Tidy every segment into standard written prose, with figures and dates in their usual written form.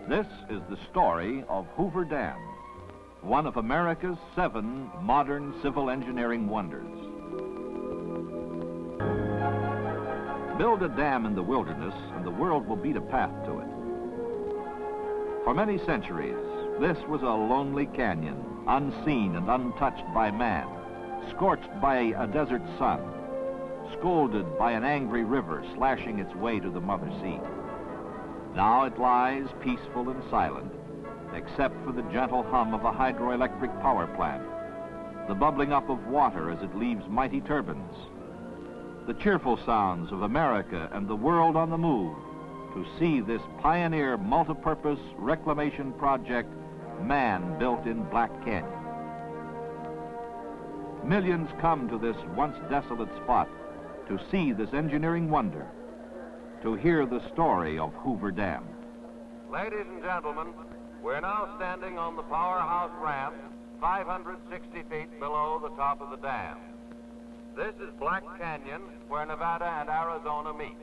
This is the story of Hoover Dam, one of America's 7 modern civil engineering wonders. Build a dam in the wilderness and the world will beat a path to it. For many centuries, this was a lonely canyon, unseen and untouched by man, scorched by a desert sun, scolded by an angry river slashing its way to the Mother Sea. Now it lies peaceful and silent, except for the gentle hum of a hydroelectric power plant, the bubbling up of water as it leaves mighty turbines, the cheerful sounds of America and the world on the move to see this pioneer multipurpose reclamation project man built in Black Canyon. Millions come to this once desolate spot to see this engineering wonder, to hear the story of Hoover Dam. Ladies and gentlemen, we're now standing on the powerhouse ramp 560 feet below the top of the dam. This is Black Canyon, where Nevada and Arizona meet,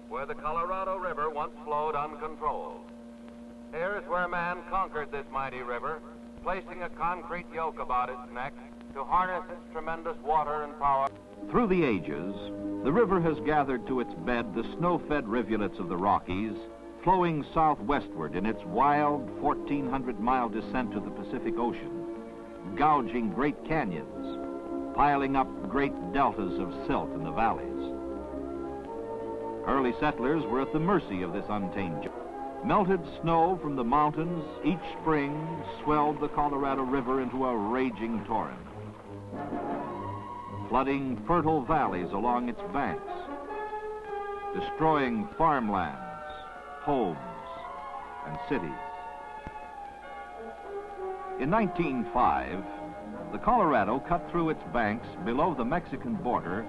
where the Colorado River once flowed uncontrolled. Here's where man conquered this mighty river, placing a concrete yoke about its neck to harness its tremendous water and power. Through the ages, the river has gathered to its bed the snow-fed rivulets of the Rockies, flowing southwestward in its wild 1,400-mile descent to the Pacific Ocean, gouging great canyons, piling up great deltas of silt in the valleys. Early settlers were at the mercy of this untamed journey. Melted snow from the mountains each spring swelled the Colorado River into a raging torrent, flooding fertile valleys along its banks, destroying farmlands, homes, and cities. In 1905, the Colorado cut through its banks below the Mexican border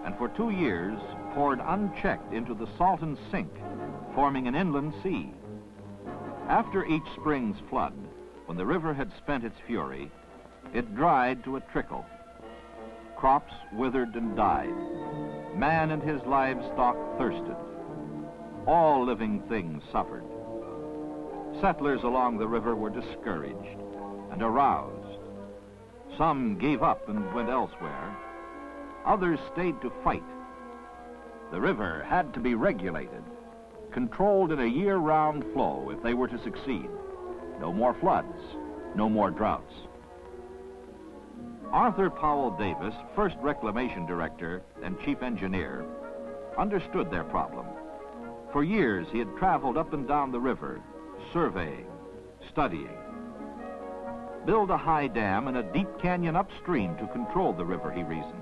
and for 2 years poured unchecked into the Salton Sink, forming an inland sea. After each spring's flood, when the river had spent its fury, it dried to a trickle. Crops withered and died. Man and his livestock thirsted. All living things suffered. Settlers along the river were discouraged and aroused. Some gave up and went elsewhere. Others stayed to fight. The river had to be regulated, controlled in a year-round flow if they were to succeed. No more floods, no more droughts. Arthur Powell Davis, first reclamation director and chief engineer, understood their problem. For years, he had traveled up and down the river, surveying, studying. Build a high dam in a deep canyon upstream to control the river, he reasoned.